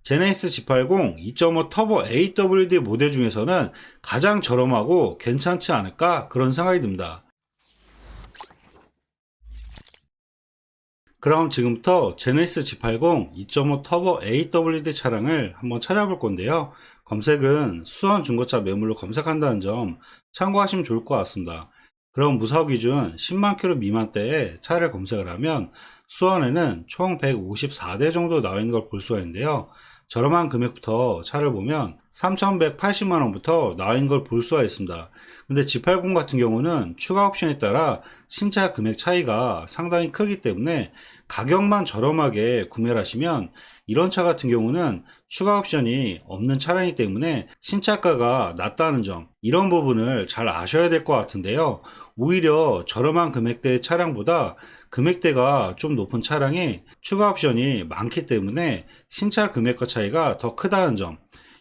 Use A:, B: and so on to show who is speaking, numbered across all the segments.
A: 제네시스 G80 2.5 터보 AWD 모델 중에서는 가장 저렴하고 괜찮지 않을까 그런 생각이 듭니다. 그럼 지금부터 제네시스 G80 2.5 터보 AWD 차량을 한번 찾아볼 건데요. 검색은 수원 중고차 매물로 검색한다는 점 참고하시면 좋을 것 같습니다. 그럼 무사고 기준 10만 킬로 미만대의 차를 검색을 하면 수원에는 총 154대 정도 나와 있는 걸 볼 수가 있는데요. 저렴한 금액부터 차를 보면 3,180만원부터 나와 있는 걸 볼 수가 있습니다. 근데 G80 같은 경우는 추가 옵션에 따라 신차 금액 차이가 상당히 크기 때문에 가격만 저렴하게 구매를 하시면 이런 차 같은 경우는 추가 옵션이 없는 차량이기 때문에 신차가가 낮다는 점, 이런 부분을 잘 아셔야 될 것 같은데요. 오히려 저렴한 금액대의 차량보다 금액대가 좀 높은 차량이 추가 옵션이 많기 때문에 신차 금액과 차이가 더 크다는 점,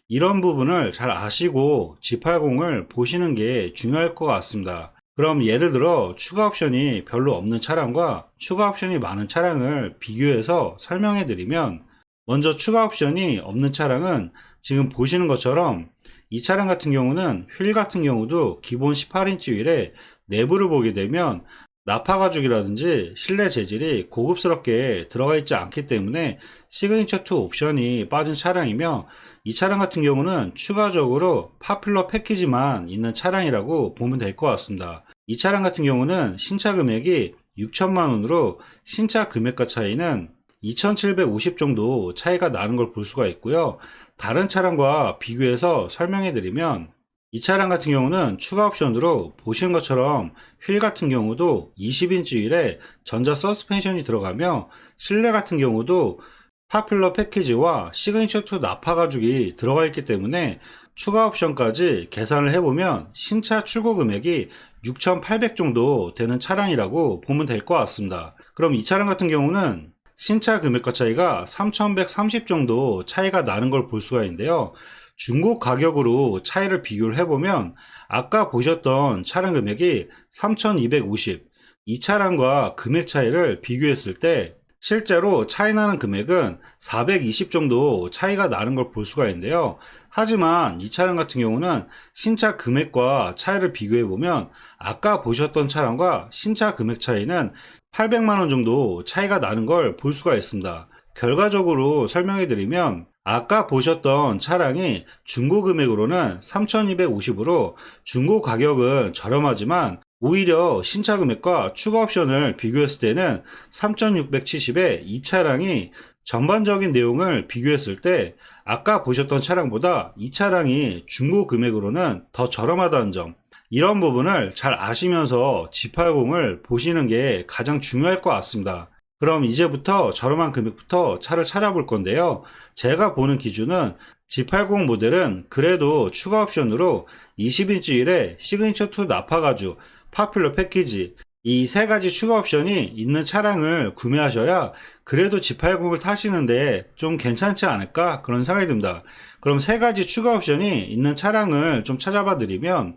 A: 이런 부분을 잘 아시고 G80을 보시는 게 중요할 것 같습니다. 그럼 예를 들어 추가 옵션이 별로 없는 차량과 추가 옵션이 많은 차량을 비교해서 설명해 드리면, 먼저 추가 옵션이 없는 차량은 지금 보시는 것처럼 이 차량 같은 경우는 휠 같은 경우도 기본 18인치 휠에 내부를 보게 되면 나파 가죽이라든지 실내 재질이 고급스럽게 들어가 있지 않기 때문에 시그니처 2 옵션이 빠진 차량이며, 이 차량 같은 경우는 추가적으로 파퓰러 패키지만 있는 차량이라고 보면 될 것 같습니다. 이 차량 같은 경우는 신차 금액이 6천만원으로 신차 금액과 차이는 2,750 정도 차이가 나는 걸 볼 수가 있고요. 다른 차량과 비교해서 설명해 드리면, 이 차량 같은 경우는 추가 옵션으로 보시는 것처럼 휠 같은 경우도 20인치 휠에 전자 서스펜션이 들어가며, 실내 같은 경우도 파퓰러 패키지와 시그니처 2 나파 가죽이 들어가 있기 때문에 추가 옵션까지 계산을 해보면 신차 출고 금액이 6,800 정도 되는 차량이라고 보면 될 것 같습니다. 그럼 이 차량 같은 경우는 신차 금액과 차이가 3,130 정도 차이가 나는 걸 볼 수가 있는데요. 중고 가격으로 차이를 비교를 해보면 아까 보셨던 차량 금액이 3,250, 이 차량과 금액 차이를 비교했을 때 실제로 차이 나는 금액은 420 정도 차이가 나는 걸 볼 수가 있는데요. 하지만 이 차량 같은 경우는 신차 금액과 차이를 비교해 보면 아까 보셨던 차량과 신차 금액 차이는 800만원 정도 차이가 나는 걸 볼 수가 있습니다. 결과적으로 설명해 드리면, 아까 보셨던 차량이 중고 금액으로는 3,250으로 중고 가격은 저렴하지만 오히려 신차 금액과 추가 옵션을 비교했을 때는 3,670에 이 차량이 전반적인 내용을 비교했을 때 아까 보셨던 차량보다 이 차량이 중고 금액으로는 더 저렴하다는 점, 이런 부분을 잘 아시면서 G80을 보시는 게 가장 중요할 것 같습니다. 그럼 이제부터 저렴한 금액부터 차를 찾아볼 건데요. 제가 보는 기준은 G80 모델은 그래도 추가 옵션으로 20인치 휠에 시그니처 2 나파 가죽, 파퓰러 패키지, 이 세 가지 추가 옵션이 있는 차량을 구매하셔야 그래도 G80을 타시는데 좀 괜찮지 않을까 그런 생각이 듭니다. 그럼 세 가지 추가 옵션이 있는 차량을 좀 찾아봐 드리면,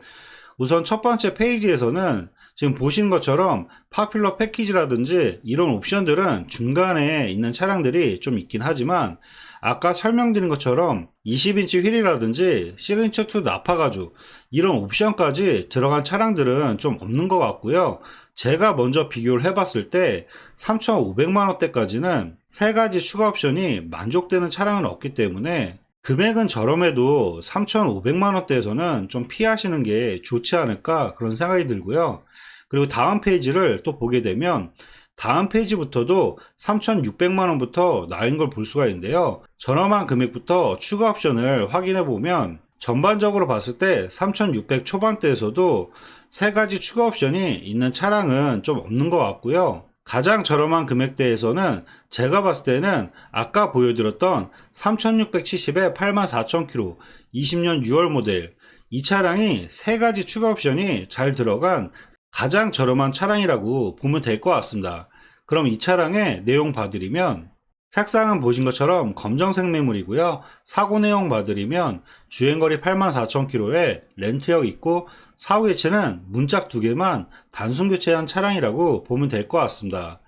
A: 우선 첫 번째 페이지에서는 지금 보시는 것처럼 파퓰러 패키지라든지 이런 옵션들은 중간에 있는 차량들이 좀 있긴 하지만, 아까 설명드린 것처럼 20인치 휠이라든지 시그니처 2 나파 가죽, 이런 옵션까지 들어간 차량들은 좀 없는 것 같고요. 제가 먼저 비교를 해봤을 때 3,500만원대까지는 세 가지 추가 옵션이 만족되는 차량은 없기 때문에 금액은 저렴해도 3,500만원대에서는 좀 피하시는 게 좋지 않을까 그런 생각이 들고요. 그리고 다음 페이지를 또 보게 되면 다음 페이지부터도 3,600만원부터 나인 걸 볼 수가 있는데요. 저렴한 금액부터 추가 옵션을 확인해 보면 전반적으로 봤을 때 3,600 초반대에서도 세 가지 추가 옵션이 있는 차량은 좀 없는 것 같고요. 가장 저렴한 금액대에서는 제가 봤을 때는 아까 보여드렸던 3,670에 84,000km 20년 6월 모델, 이 차량이 세 가지 추가 옵션이 잘 들어간 가장 저렴한 차량이라고 보면 될 것 같습니다. 그럼 이 차량의 내용 봐드리면, 색상은 보신 것처럼 검정색 매물이고요. 사고 내용 봐드리면 주행거리 84,000km에 렌트역 있고 사후 교체는 문짝 2개만 단순 교체한 차량이라고 보면 될 것 같습니다.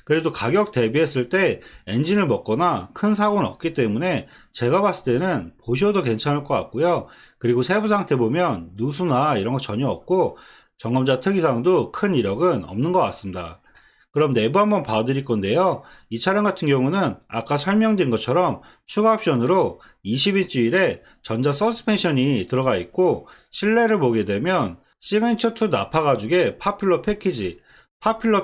A: 그래도 가격 대비했을 때 엔진을 먹거나 큰 사고는 없기 때문에 제가 봤을 때는 보셔도 괜찮을 것 같고요. 그리고 세부 상태 보면 누수나 이런 거 전혀 없고 점검자 특이사항도 큰 이력은 없는 것 같습니다. 그럼 내부 한번 봐드릴 건데요. 이 차량 같은 경우는 아까 설명드린 것처럼 추가 옵션으로 20인치 휠에 전자 서스펜션이 들어가 있고, 실내를 보게 되면 시그니처 2 나파 가죽의 파퓰러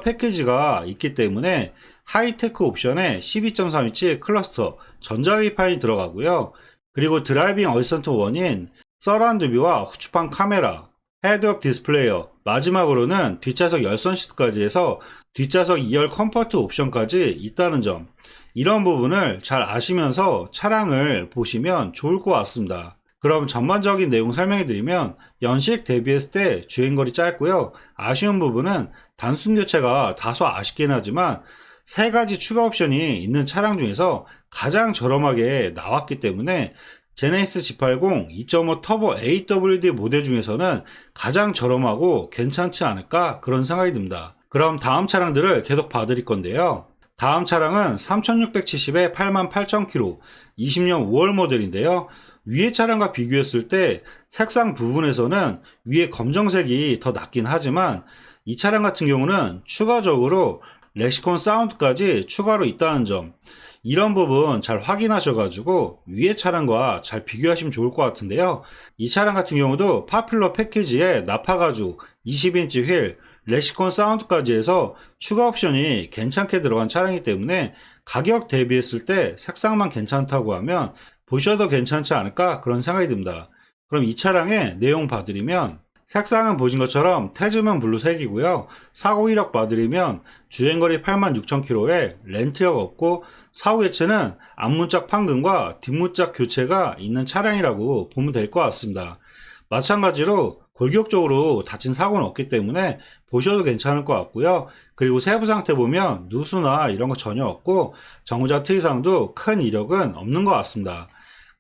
A: 패키지가 있기 때문에 하이테크 옵션에 12.3인치 클러스터 전자기판이 들어가고요. 그리고 드라이빙 어시스턴트 1인 서라운드 뷰와 후추판 카메라, 헤드업 디스플레이어, 마지막으로는 뒷좌석 열선 시트까지 해서 뒷좌석 2열 컴포트 옵션까지 있다는 점, 이런 부분을 잘 아시면서 차량을 보시면 좋을 것 같습니다. 그럼 전반적인 내용 설명해 드리면, 연식 대비했을 때 주행거리 짧고요. 아쉬운 부분은 단순 교체가 다소 아쉽긴 하지만 세 가지 추가 옵션이 있는 차량 중에서 가장 저렴하게 나왔기 때문에 제네시스 G80 2.5 터보 AWD 모델 중에서는 가장 저렴하고 괜찮지 않을까, 그런 생각이 듭니다. 그럼 다음 차량들을 계속 봐드릴 건데요. 다음 차량은 3670에 88,000km 20년 5월 모델인데요. 위의 차량과 비교했을 때 색상 부분에서는 위에 검정색이 더 낫긴 하지만 이 차량 같은 경우는 추가적으로 렉시콘 사운드까지 추가로 있다는 점, 이런 부분 잘 확인하셔가지고 위의 차량과 잘 비교하시면 좋을 것 같은데요. 이 차량 같은 경우도 파퓰러 패키지에 나파가죽 20인치 휠, 렉시콘 사운드까지 해서 추가 옵션이 괜찮게 들어간 차량이기 때문에 가격 대비했을 때 색상만 괜찮다고 하면 보셔도 괜찮지 않을까, 그런 생각이 듭니다. 그럼 이 차량의 내용 봐드리면, 색상은 보신 것처럼 태즈면 블루색이고요. 사고 이력 봐드리면 주행거리 86,000km에 렌트력 없고 사후 해체는 앞문짝 판금과 뒷문짝 교체가 있는 차량이라고 보면 될 것 같습니다. 마찬가지로 골격적으로 다친 사고는 없기 때문에 보셔도 괜찮을 것 같고요. 그리고 세부 상태 보면 누수나 이런 거 전혀 없고 정자 특이사항도 큰 이력은 없는 것 같습니다.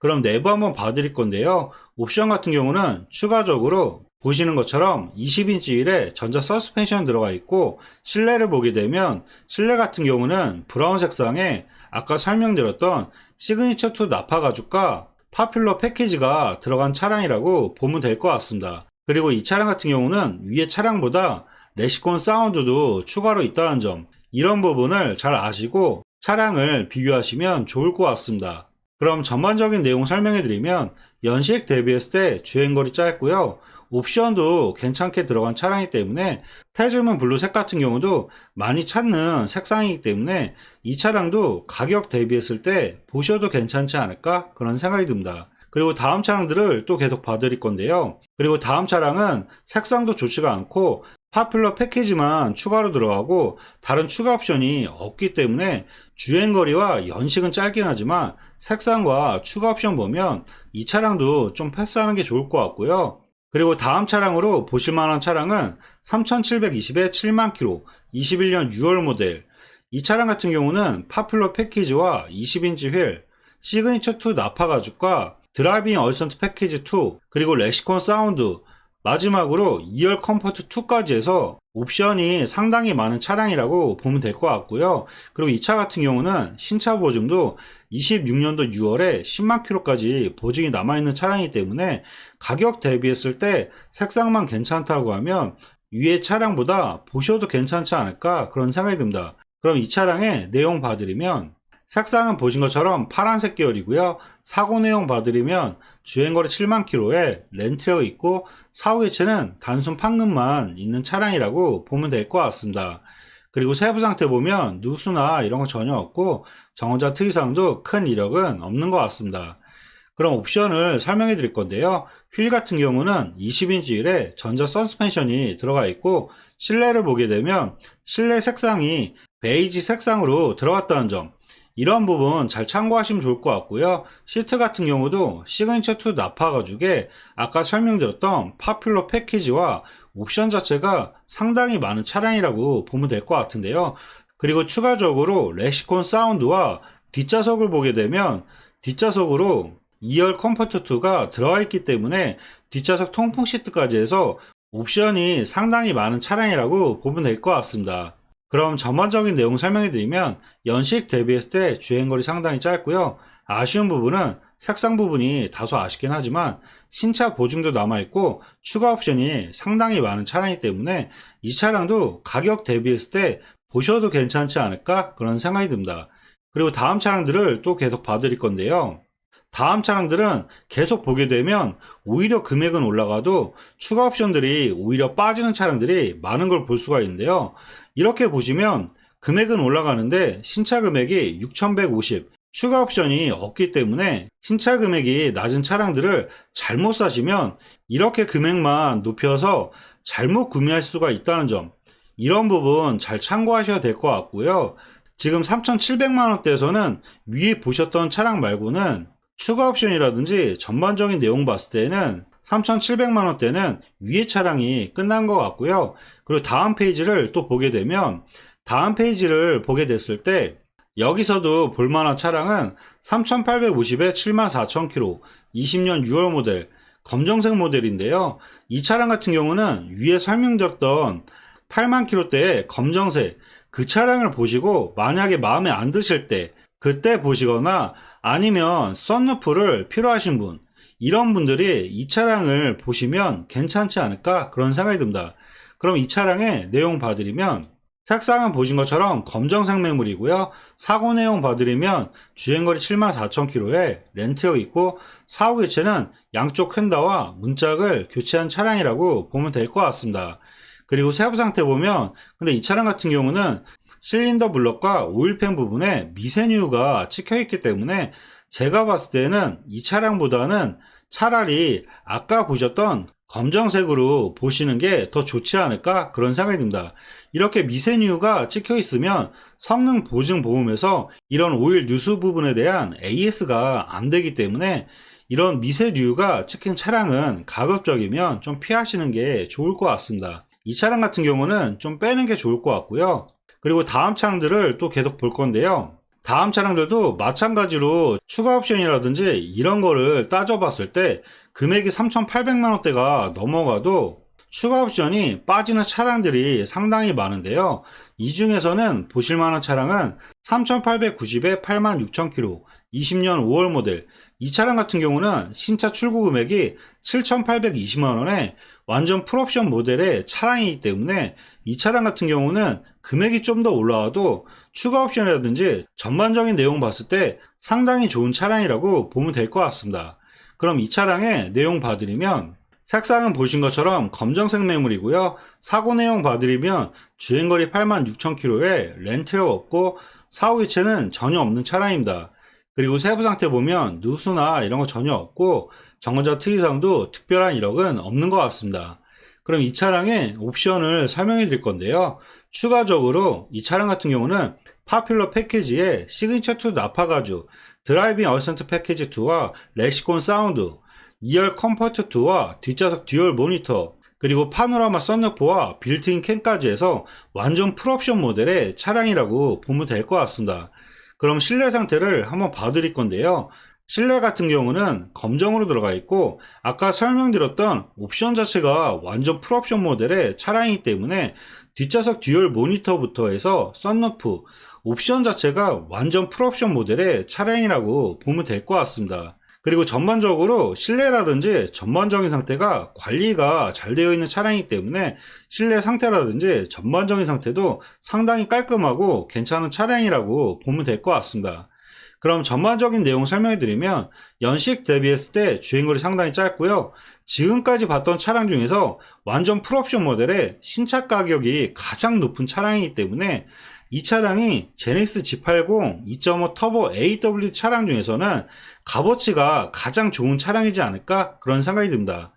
A: 그럼 내부 한번 봐드릴 건데요. 옵션 같은 경우는 추가적으로 보시는 것처럼 20인치 휠에 전자 서스펜션 들어가 있고, 실내를 보게 되면 실내 같은 경우는 브라운 색상에 아까 설명드렸던 시그니처 2 나파 가죽과 파퓰러 패키지가 들어간 차량이라고 보면 될 것 같습니다. 그리고 이 차량 같은 경우는 위의 차량보다 렉시콘 사운드도 추가로 있다는 점, 이런 부분을 잘 아시고 차량을 비교하시면 좋을 것 같습니다. 그럼 전반적인 내용 설명해 드리면, 연식 대비했을 때 주행거리 짧고요. 옵션도 괜찮게 들어간 차량이기 때문에 태즈문 블루색 같은 경우도 많이 찾는 색상이기 때문에 이 차량도 가격 대비했을 때 보셔도 괜찮지 않을까, 그런 생각이 듭니다. 그리고 다음 차량들을 또 계속 봐드릴 건데요. 그리고 다음 차량은 색상도 좋지가 않고 파퓰러 패키지만 추가로 들어가고 다른 추가 옵션이 없기 때문에 주행거리와 연식은 짧긴 하지만 색상과 추가 옵션 보면 이 차량도 좀 패스하는 게 좋을 것 같고요. 그리고 다음 차량으로 보실만한 차량은 3720에 70,000km 21년 6월 모델, 이 차량 같은 경우는 파퓰러 패키지와 20인치 휠, 시그니처 2 나파 가죽과 드라이빙 어시스턴트 패키지 2, 그리고 렉시콘 사운드, 마지막으로 2열 컴포트 2까지 해서 옵션이 상당히 많은 차량이라고 보면 될 것 같고요. 그리고 이 차 같은 경우는 신차 보증도 26년도 6월에 10만 킬로까지 보증이 남아있는 차량이기 때문에 가격 대비했을 때 색상만 괜찮다고 하면 위의 차량보다 보셔도 괜찮지 않을까, 그런 생각이 듭니다. 그럼 이 차량의 내용 봐드리면, 색상은 보신 것처럼 파란색 계열이고요. 사고 내용 봐드리면 주행거리 7만 킬로에 렌트가 있고 사후 해체는 단순 판금만 있는 차량이라고 보면 될 것 같습니다. 그리고 세부 상태 보면 누수나 이런 거 전혀 없고 정원자 특이사항도 큰 이력은 없는 것 같습니다. 그럼 옵션을 설명해 드릴 건데요. 휠 같은 경우는 20인치 휠에 전자 서스펜션이 들어가 있고, 실내를 보게 되면 실내 색상이 베이지 색상으로 들어갔다는 점, 이런 부분 잘 참고하시면 좋을 것 같고요. 시트 같은 경우도 시그니처 2 나파 가죽에 아까 설명드렸던 파퓰러 패키지와 옵션 자체가 상당히 많은 차량이라고 보면 될 것 같은데요. 그리고 추가적으로 렉시콘 사운드와 뒷좌석을 보게 되면 뒷좌석으로 2열 컴포트 2가 들어가 있기 때문에 뒷좌석 통풍 시트까지 해서 옵션이 상당히 많은 차량이라고 보면 될 것 같습니다. 그럼 전반적인 내용 설명해 드리면 연식 대비했을 때 주행거리 상당히 짧고요. 아쉬운 부분은 색상 부분이 다소 아쉽긴 하지만 신차 보증도 남아있고 추가 옵션이 상당히 많은 차량이기 때문에 이 차량도 가격 대비했을 때 보셔도 괜찮지 않을까 그런 생각이 듭니다. 그리고 다음 차량들을 또 계속 봐드릴 건데요. 다음 차량들은 계속 보게 되면 오히려 금액은 올라가도 추가 옵션들이 오히려 빠지는 차량들이 많은 걸 볼 수가 있는데요. 이렇게 보시면 금액은 올라가는데 신차 금액이 6,150, 추가 옵션이 없기 때문에 신차 금액이 낮은 차량들을 잘못 사시면 이렇게 금액만 높여서 잘못 구매할 수가 있다는 점, 이런 부분 잘 참고하셔야 될 것 같고요. 지금 3,700만원대에서는 위에 보셨던 차량 말고는 추가 옵션이라든지 전반적인 내용 봤을 때는 3,700만원대는 위에 차량이 끝난 것 같고요. 그리고 다음 페이지를 또 보게 되면 다음 페이지를 보게 됐을 때 여기서도 볼만한 차량은 3,850에 74,000km 20년 6월 모델 검정색 모델인데요. 이 차량 같은 경우는 위에 설명드렸던 8만 km대의 검정색 그 차량을 보시고 만약에 마음에 안 드실 때 그때 보시거나 아니면 썬루프를 필요하신 분, 이런 분들이 이 차량을 보시면 괜찮지 않을까 그런 생각이 듭니다. 그럼 이 차량의 내용 봐드리면 색상은 보신 것처럼 검정색 매물이고요. 사고 내용 봐드리면 주행거리 74,000km에 렌트역 있고 사후 교체는 양쪽 휀다와 문짝을 교체한 차량이라고 보면 될 것 같습니다. 그리고 세부 상태 보면 근데 이 차량 같은 경우는 실린더 블럭과 오일팬 부분에 미세뉴가 찍혀있기 때문에 제가 봤을 때는 이 차량보다는 차라리 아까 보셨던 검정색으로 보시는 게 더 좋지 않을까 그런 생각이 듭니다. 이렇게 미세뉴가 찍혀 있으면 성능 보증 보험에서 이런 오일 누수 부분에 대한 AS가 안 되기 때문에 이런 미세뉴가 찍힌 차량은 가급적이면 좀 피하시는 게 좋을 것 같습니다. 이 차량 같은 경우는 좀 빼는 게 좋을 것 같고요. 그리고 다음 차량들을 또 계속 볼 건데요. 다음 차량들도 마찬가지로 추가 옵션이라든지 이런 거를 따져봤을 때 금액이 3,800만원대가 넘어가도 추가 옵션이 빠지는 차량들이 상당히 많은데요. 이 중에서는 보실만한 차량은 3,890에 86,000km 20년 5월 모델 이 차량 같은 경우는 신차 출고 금액이 7,820만원에 완전 풀옵션 모델의 차량이기 때문에 이 차량 같은 경우는 금액이 좀 더 올라와도 추가 옵션이라든지 전반적인 내용 봤을 때 상당히 좋은 차량이라고 보면 될 것 같습니다. 그럼 이 차량의 내용 봐드리면 색상은 보신 것처럼 검정색 매물이고요. 사고 내용 봐드리면 주행거리 86,000km에 렌트가 없고 사후 이체는 전혀 없는 차량입니다. 그리고 세부 상태 보면 누수나 이런 거 전혀 없고 정거장 특이사항도 특별한 이력은 없는 것 같습니다. 그럼 이 차량의 옵션을 설명해 드릴 건데요. 추가적으로 이 차량 같은 경우는 파퓰러 패키지에 시그니처 2 나파가죽, 드라이빙 어센트 패키지 2와 렉시콘 사운드, 2열 컴포트 2와 뒷좌석 듀얼 모니터, 그리고 파노라마 썬루프와 빌트인 캠까지 해서 완전 풀옵션 모델의 차량이라고 보면 될 것 같습니다. 그럼 실내 상태를 한번 봐드릴 건데요. 실내 같은 경우는 검정으로 들어가 있고 아까 설명드렸던 옵션 자체가 완전 풀옵션 모델의 차량이기 때문에 뒷좌석 듀얼 모니터부터 해서 썬루프, 옵션 자체가 완전 풀옵션 모델의 차량이라고 보면 될 것 같습니다. 그리고 전반적으로 실내라든지 전반적인 상태가 관리가 잘 되어 있는 차량이기 때문에 실내 상태라든지 전반적인 상태도 상당히 깔끔하고 괜찮은 차량이라고 보면 될 것 같습니다. 그럼 전반적인 내용 설명해 드리면 연식 대비했을 때 주행거리 상당히 짧고요. 지금까지 봤던 차량 중에서 완전 풀옵션 모델의 신차 가격이 가장 높은 차량이기 때문에 이 차량이 제네시스 G80 2.5 터보 AW 차량 중에서는 값어치가 가장 좋은 차량이지 않을까 그런 생각이 듭니다.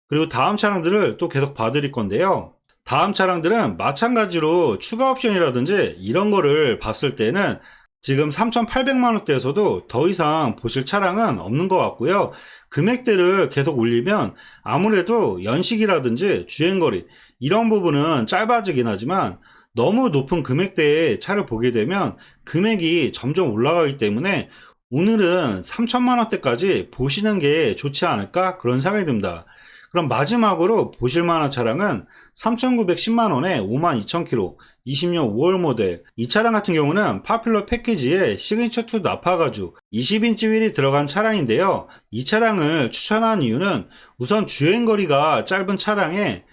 A: 그리고 다음 차량들을 또 계속 봐드릴 건데요. 다음 차량들은 마찬가지로 추가 옵션이라든지 이런 거를 봤을 때는 지금 3,800만원대에서도 더 이상 보실 차량은 없는 것 같고요. 금액대를 계속 올리면 아무래도 연식이라든지 주행거리 이런 부분은 짧아지긴 하지만 너무 높은 금액대의 차를 보게 되면 금액이 점점 올라가기 때문에 오늘은 3,000만원대까지 보시는 게 좋지 않을까 그런 생각이 듭니다. 그럼 마지막으로 보실만한 차량은 3,910만원에 52,000km 20년 5월 모델. 이 차량 같은 경우는 파퓰러 패키지에 시그니처2 나파가죽 20인치 휠이 들어간 차량인데요. 이 차량을 추천한 이유는 우선 주행거리가 짧은 차량에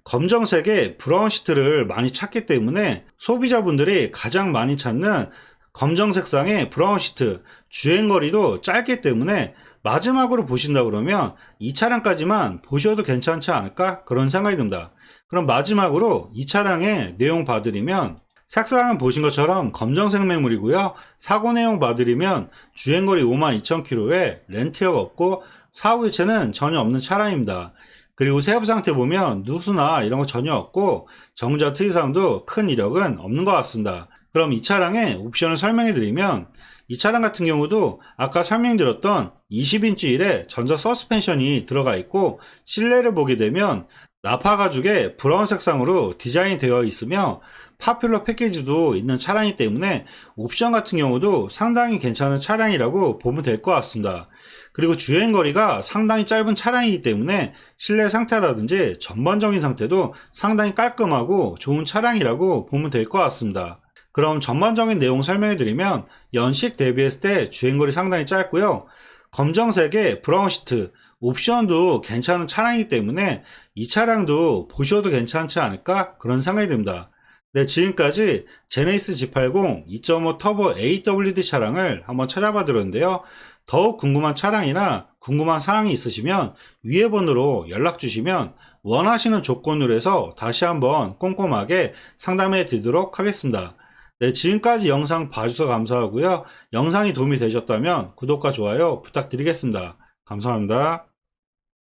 A: 검정색의 브라운 시트를 많이 찾기 때문에 소비자분들이 가장 많이 찾는 검정색상의 브라운 시트, 주행거리도 짧기 때문에 마지막으로 보신다 그러면 이 차량까지만 보셔도 괜찮지 않을까 그런 생각이 듭니다. 그럼 마지막으로 이 차량의 내용 봐드리면 색상은 보신 것처럼 검정색 매물이고요. 사고 내용 봐드리면 주행거리 52,000km에 렌트역 없고 사후유체는 전혀 없는 차량입니다. 그리고 세업 상태 보면 누수나 이런 거 전혀 없고 정자 특이사항도 큰 이력은 없는 것 같습니다. 그럼 이 차량의 옵션을 설명해 드리면 이 차량 같은 경우도 아까 설명드렸던 20인치 휠에 전자 서스펜션이 들어가 있고 실내를 보게 되면 나파 가죽의 브라운 색상으로 디자인이 되어 있으며 파퓰러 패키지도 있는 차량이기 때문에 옵션 같은 경우도 상당히 괜찮은 차량이라고 보면 될 것 같습니다. 그리고 주행거리가 상당히 짧은 차량이기 때문에 실내 상태라든지 전반적인 상태도 상당히 깔끔하고 좋은 차량이라고 보면 될 것 같습니다. 그럼 전반적인 내용 설명해 드리면 연식 대비했을 때 주행거리 상당히 짧고요. 검정색의 브라운 시트, 옵션도 괜찮은 차량이기 때문에 이 차량도 보셔도 괜찮지 않을까 그런 생각이 듭니다. 네, 지금까지 제네시스 G80 2.5 터보 AWD 차량을 한번 찾아봐 드렸는데요. 더욱 궁금한 차량이나 궁금한 사항이 있으시면 위에 번호로 연락 주시면 원하시는 조건으로 해서 다시 한번 꼼꼼하게 상담해 드리도록 하겠습니다. 네, 지금까지 영상 봐주셔서 감사하고요. 영상이 도움이 되셨다면 구독과 좋아요 부탁드리겠습니다. 감사합니다.